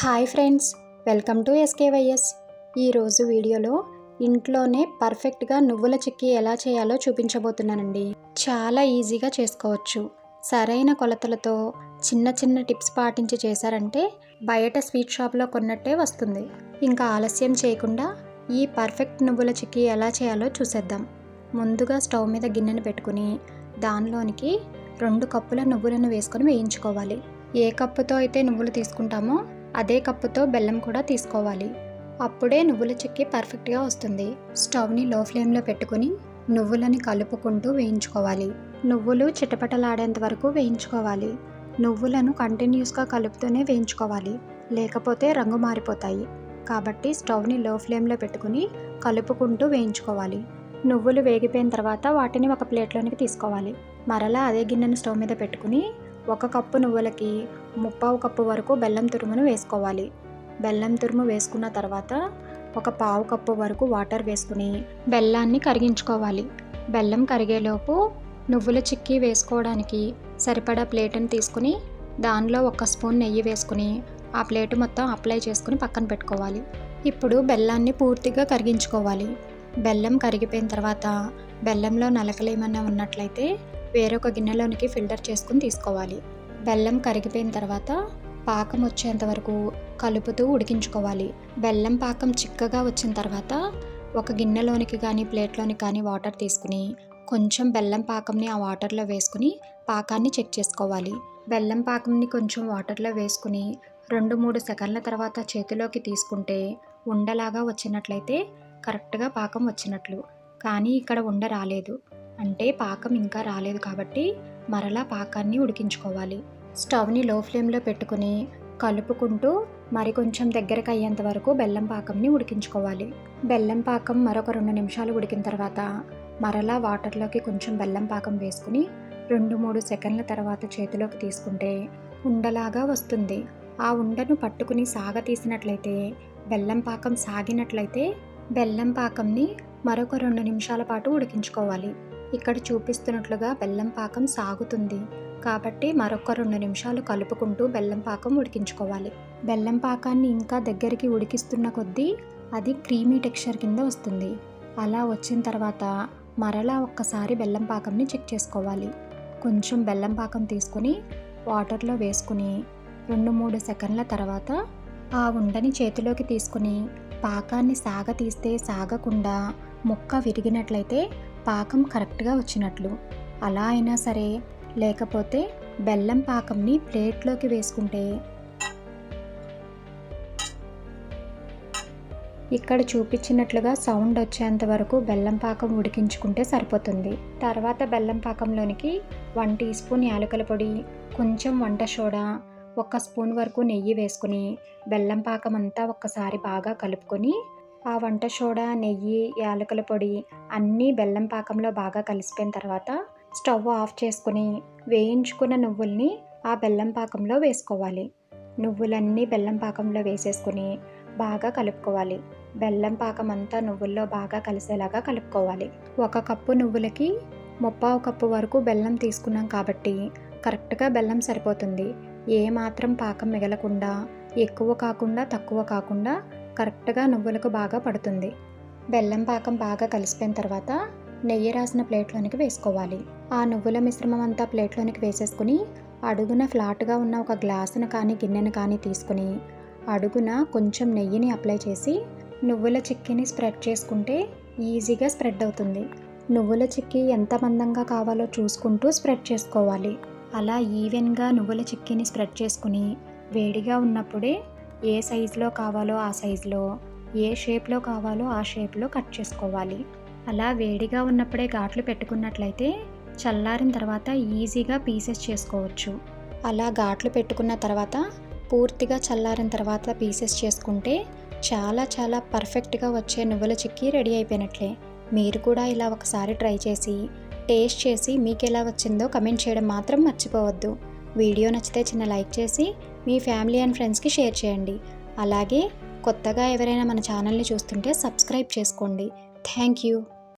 Hi friends, welcome to SKYS. ఈరోజు వీడియోలో ఇంట్లోనే పర్ఫెక్ట్గా నువ్వుల చిక్కీ ఎలా చేయాలో చూపించబోతున్నానండి. చాలా ఈజీగా చేసుకోవచ్చు. సరైన కొలతలతో చిన్న చిన్న టిప్స్ పాటించి చేశారంటే బయట స్వీట్ షాప్లో కొన్నట్టే వస్తుంది. ఇంకా ఆలస్యం చేయకుండా ఈ పర్ఫెక్ట్ నువ్వుల చిక్కీ ఎలా చేయాలో చూసేద్దాం. ముందుగా స్టవ్ మీద గిన్నెను పెట్టుకుని దానిలోనికి 2 కప్పుల నువ్వులను వేసుకొని వేయించుకోవాలి. ఏ కప్పుతో అయితే నువ్వులు తీసుకుంటామో అదే కప్పుతో బెల్లం కూడా తీసుకోవాలి. అప్పుడే నువ్వుల చిక్కీ పర్ఫెక్ట్గా వస్తుంది. స్టవ్ని లో ఫ్లేమ్లో పెట్టుకుని నువ్వులని కలుపుకుంటూ వేయించుకోవాలి. నువ్వులు చిటపటలాడేంత వరకు వేయించుకోవాలి. నువ్వులను కంటిన్యూస్గా కలుపుతూనే వేయించుకోవాలి, లేకపోతే రంగు మారిపోతాయి. కాబట్టి స్టవ్ని లో ఫ్లేమ్లో పెట్టుకుని కలుపుకుంటూ వేయించుకోవాలి. నువ్వులు వేగిపోయిన తర్వాత వాటిని ఒక ప్లేట్లోనికి తీసుకోవాలి. మరలా అదే గిన్నెను స్టవ్ మీద పెట్టుకుని 1 కప్పు నువ్వులకి 1/4 కప్పు వరకు బెల్లం తురుమును వేసుకోవాలి. బెల్లం తురుము వేసుకున్న తర్వాత 1/4 కప్పు వరకు వాటర్ వేసుకుని బెల్లాన్ని కరిగించుకోవాలి. బెల్లం కరిగేలోపు నువ్వుల చిక్కీ వేసుకోవడానికి సరిపడా ప్లేటును తీసుకుని దానిలో 1 స్పూన్ నెయ్యి వేసుకుని ఆ ప్లేటు మొత్తం అప్లై చేసుకుని పక్కన పెట్టుకోవాలి. ఇప్పుడు బెల్లాన్ని పూర్తిగా కరిగించుకోవాలి. బెల్లం కరిగిపోయిన తర్వాత బెల్లంలో నలకలు ఏమన్నా ఉన్నట్లయితే వేరొక గిన్నెలోనికి ఫిల్టర్ చేసుకుని తీసుకోవాలి. బెల్లం కరిగిపోయిన తర్వాత పాకం వచ్చేంత వరకు కలుపుతూ ఉడికించుకోవాలి. బెల్లం పాకం చిక్కగా వచ్చిన తర్వాత ఒక గిన్నెలోనికి కానీ ప్లేట్లోనికి కానీ వాటర్ తీసుకుని కొంచెం బెల్లం పాకంని ఆ వాటర్లో వేసుకుని పాకాన్ని చెక్ చేసుకోవాలి. బెల్లం పాకంని కొంచెం వాటర్లో వేసుకుని 2-3 సెకండ్ల తర్వాత చేతిలోకి తీసుకుంటే ఉండలాగా వచ్చినట్లయితే కరెక్ట్గా పాకం వచ్చినట్లు. కానీ ఇక్కడ ఉండ రాలేదు అంటే పాకం ఇంకా రాలేదు కాబట్టి మరలా పాకాన్ని ఉడికించుకోవాలి. స్టవ్ని లో ఫ్లేమ్లో పెట్టుకుని కలుపుకుంటూ మరికొంచెం దగ్గరకు అయ్యేంత వరకు బెల్లం పాకంని ఉడికించుకోవాలి. బెల్లం పాకం మరొక 2 నిమిషాలు ఉడికిన తర్వాత మరలా వాటర్లోకి కొంచెం బెల్లం పాకం వేసుకుని 2-3 సెకండ్ల తర్వాత చేతిలోకి తీసుకుంటే ఉండలాగా వస్తుంది. ఆ ఉండను పట్టుకుని సాగతీసినట్లయితే బెల్లం పాకం సాగినట్లయితే బెల్లం పాకంని మరొక 2 నిమిషాల పాటు ఉడికించుకోవాలి. ఇక్కడ చూపిస్తున్నట్లుగా బెల్లం పాకం సాగుతుంది కాబట్టి మరొక 2 నిమిషాలు కలుపుకుంటూ బెల్లం పాకం ఉడికించుకోవాలి. బెల్లం పాకాన్ని ఇంకా దగ్గరికి ఉడికిస్తున్న కొద్దీ అది క్రీమీ టెక్స్చర్ కింద వస్తుంది. అలా వచ్చిన తర్వాత మరలా ఒక్కసారి బెల్లం పాకంని చెక్ చేసుకోవాలి. కొంచెం బెల్లం పాకం తీసుకొని వాటర్లో వేసుకుని 2-3 సెకండ్ల తర్వాత ఆ ఉండని చేతిలోకి తీసుకుని పాకాన్ని సాగతీస్తే సాగకుండా ముక్క విరిగినట్లయితే పాకం కరెక్ట్గా వచ్చినట్లు. అలా అయినా సరే లేకపోతే బెల్లం పాకంని ప్లేట్లోకి వేసుకుంటే ఇక్కడ చూపించినట్లుగా సౌండ్ వచ్చేంత వరకు బెల్లం పాకం ఉడికించుకుంటే సరిపోతుంది. తర్వాత బెల్లం పాకంలోనికి 1 టీ స్పూన్ యాలకుల పొడి, కొంచెం వంట సోడా, 1 స్పూన్ వరకు నెయ్యి వేసుకుని బెల్లం పాకం అంతా ఒక్కసారి బాగా కలుపుకొని ఆ వంట సోడా, నెయ్యి, యాలకుల పొడి అన్నీ బెల్లం పాకంలో బాగా కలిసిపోయిన తర్వాత స్టవ్ ఆఫ్ చేసుకుని వేయించుకున్న నువ్వుల్ని ఆ బెల్లం పాకంలో వేసుకోవాలి. నువ్వులన్నీ బెల్లం పాకంలో వేసేసుకుని బాగా కలుపుకోవాలి. బెల్లం పాకం అంతా నువ్వుల్లో బాగా కలిసేలాగా కలుపుకోవాలి. 1 కప్పు నువ్వులకి 1/4 కప్పు వరకు బెల్లం తీసుకున్నాం కాబట్టి కరెక్ట్గా బెల్లం సరిపోతుంది. ఏ మాత్రం పాకం మిగలకుండా ఎక్కువ కాకుండా తక్కువ కాకుండా కరెక్ట్గా నువ్వులకు బాగా పడుతుంది. బెల్లం పాకం బాగా కలిసిపోయిన తర్వాత నెయ్యి రాసిన ప్లేట్లోనికి వేసుకోవాలి. ఆ నువ్వుల మిశ్రమం అంతా ప్లేట్లోనికి వేసేసుకుని అడుగున ఫ్లాట్గా ఉన్న ఒక గ్లాసును కానీ గిన్నెను కానీ తీసుకుని అడుగున కొంచెం నెయ్యిని అప్లై చేసి నువ్వుల చిక్కీని స్ప్రెడ్ చేసుకుంటే ఈజీగా స్ప్రెడ్ అవుతుంది. నువ్వుల చిక్కీ ఎంత మందంగా కావాలో చూసుకుంటూ స్ప్రెడ్ చేసుకోవాలి. అలా ఈవెన్గా నువ్వుల చిక్కీని స్ప్రెడ్ చేసుకుని వేడిగా ఉన్నప్పుడే ఏ సైజులో కావాలో ఆ సైజులో, ఏ షేప్లో కావాలో ఆ షేప్లో కట్ చేసుకోవాలి. అలా వేడిగా ఉన్నప్పుడే ఘాట్లు పెట్టుకున్నట్లయితే చల్లారిన తర్వాత ఈజీగా పీసెస్ చేసుకోవచ్చు. అలా ఘాట్లు పెట్టుకున్న తర్వాత పూర్తిగా చల్లారిన తర్వాత పీసెస్ చేసుకుంటే చాలా పర్ఫెక్ట్గా వచ్చే నువ్వుల చిక్కీ రెడీ అయిపోయినట్లే. మీరు కూడా ఇలా ఒకసారి ట్రై చేసి టేస్ట్ చేసి మీకు ఎలా వచ్చిందో కమెంట్ చేయడం మాత్రం మర్చిపోవద్దు. వీడియో నచ్చితే చిన్న లైక్ చేసి మీ ఫ్యామిలీ అండ్ ఫ్రెండ్స్కి షేర్ చేయండి. అలాగే కొత్తగా ఎవరైనా మన ఛానల్ని చూస్తుంటే సబ్స్క్రైబ్ చేసుకోండి. Thank you.